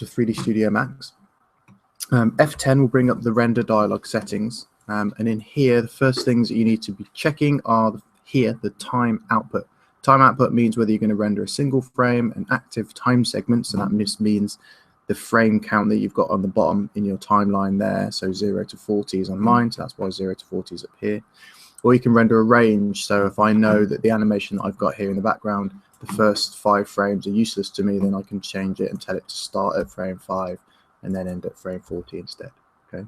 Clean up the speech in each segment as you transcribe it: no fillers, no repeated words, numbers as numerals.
to 3D Studio Max. F10 will bring up the render dialog settings. And in here, the first things that you need to be checking are the time output. Time output means whether you're going to render a single frame, an active time segment, so that just means the frame count that you've got on the bottom in your timeline there. So 0 to 40 is on mine, so that's why 0 to 40 is up here. Or you can render a range, so if I know that the animation that I've got here in the background, the first 5 frames are useless to me, then I can change it and tell it to start at frame 5 and then end at frame 40 instead. Okay.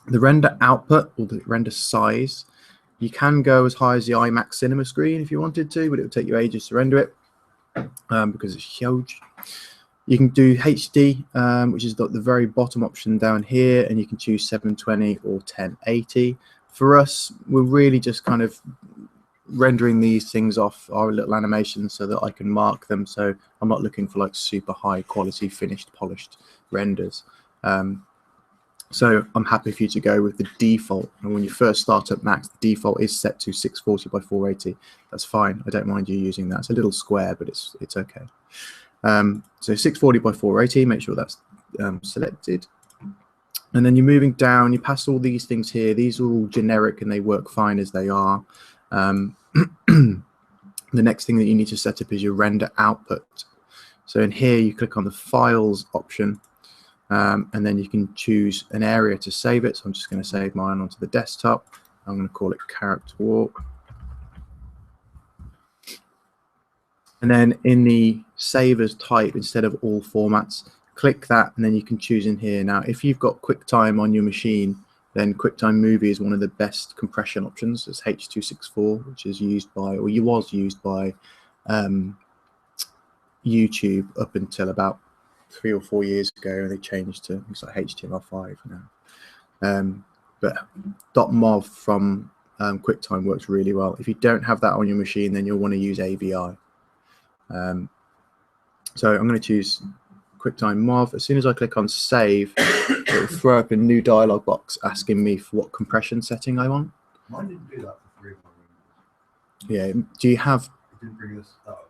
The render output, or the render size, you can go as high as the IMAX Cinema screen if you wanted to, but it would take you ages to render it because it's huge. You can do HD, which is the very bottom option down here, and you can choose 720 or 1080. For us, we're really just kind of rendering these things off our little animations so that I can mark them. So I'm not looking for like super high quality, finished, polished renders. So I'm happy for you to go with the default. And when you first start up Max, the default is set to 640 by 480. That's fine. I don't mind you using that. It's a little square, but it's okay. So 640 by 480, make sure that's selected. And then you're moving down, you pass all these things here. These are all generic and they work fine as they are. The next thing that you need to set up is your render output. So in here, you click on the files option. And then you can choose an area to save it. So I'm just going to save mine onto the desktop. I'm going to call it Character Walk. And then in the save as type, instead of all formats, click that, and then you can choose in here. Now, if you've got QuickTime on your machine, then QuickTime Movie is one of the best compression options. It's H.264, which is used by, or was used by YouTube up until about 3 or 4 years ago. They changed to things like HTML5 now. But .mov from QuickTime works really well. If you don't have that on your machine, then you'll want to use AVI. So I'm going to choose QuickTime Mov. As soon as I click on save, it will throw up a new dialog box asking me for what compression setting I want. Mine didn't do that for 3 of my rooms. Yeah. Do you have? It didn't bring this up.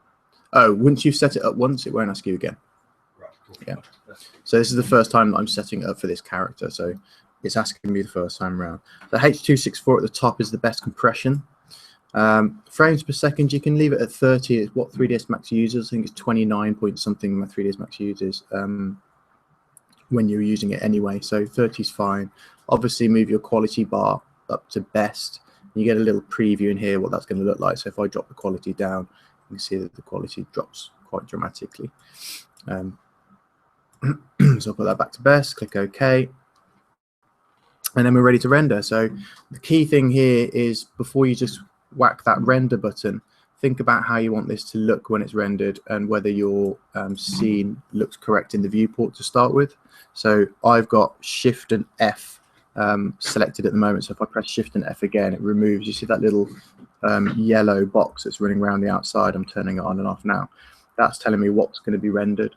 Oh, once you've set it up once, it won't ask you again. Right. Cool. Yeah. So this is the first time that I'm setting it up for this character. So it's asking me the first time around. The H.264 at the top is the best compression. Frames per second, you can leave it at 30. It's what 3ds Max uses. I think it's 29 point something my 3ds Max uses when you're using it anyway. So 30 is fine. Obviously, move your quality bar up to best. You get a little preview in here what that's going to look like. So if I drop the quality down, you can see that the quality drops quite dramatically. So I'll put that back to best. Click OK. And then we're ready to render. So the key thing here is before you just whack that render button, think about how you want this to look when it's rendered and whether your scene looks correct in the viewport to start with. So I've got Shift and F selected at the moment. So if I press Shift and F again, it removes, you see that little yellow box that's running around the outside. I'm turning it on and off now. That's telling me what's going to be rendered.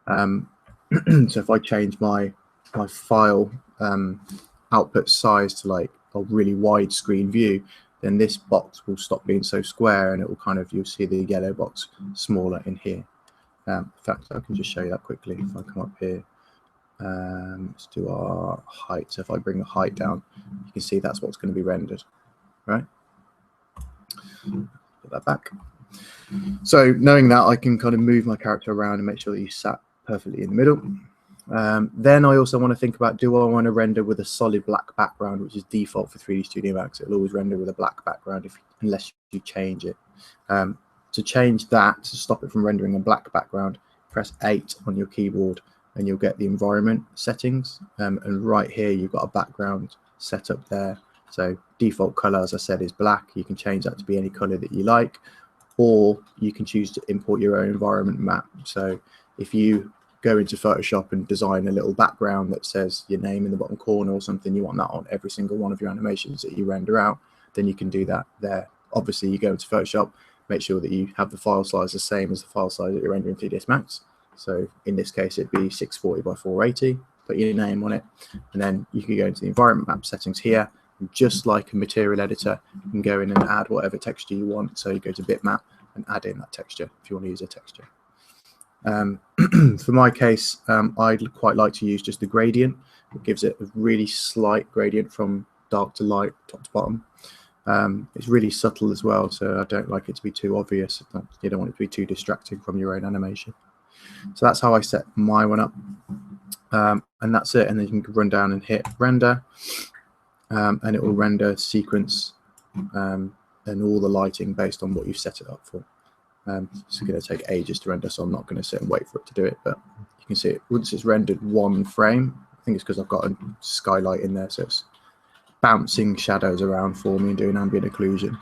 So if I change my file output size to like a really wide screen view, then this box will stop being so square and it will kind of, you'll see the yellow box smaller in here. In fact, I can just show you that quickly. If I come up here, let's do our height. So if I bring the height down, you can see that's what's going to be rendered, right? Put that back. So knowing that, I can kind of move my character around and make sure that he's sat perfectly in the middle. Then I also want to think about, do I want to render with a solid black background, which is default for 3D Studio Max. It'll always render with a black background unless you change it. To change that, to stop it from rendering a black background, press 8 on your keyboard and you'll get the environment settings. And right here, you've got a background set up there. So default color, as I said, is black. You can change that to be any color that you like, or you can choose to import your own environment map. So if you go into Photoshop and design a little background that says your name in the bottom corner or something, you want that on every single one of your animations that you render out, then you can do that there. Obviously, you go into Photoshop, make sure that you have the file size the same as the file size that you're rendering 3ds Max. So in this case, it'd be 640 by 480, put your name on it, and then you can go into the environment map settings here. And just like a material editor, you can go in and add whatever texture you want. So you go to bitmap and add in that texture if you want to use a texture. For my case, I'd quite like to use just the gradient. It gives it a really slight gradient from dark to light, top to bottom. It's really subtle as well, so I don't like it to be too obvious. You don't want it to be too distracting from your own animation. So that's how I set my one up, and that's it. And then you can run down and hit render, and it will render sequence and all the lighting based on what you've set it up for. It's going to take ages to render, so I'm not going to sit and wait for it to do it, but you can see it once it's rendered one frame. I think it's because I've got a skylight in there, so it's bouncing shadows around for me and doing ambient occlusion.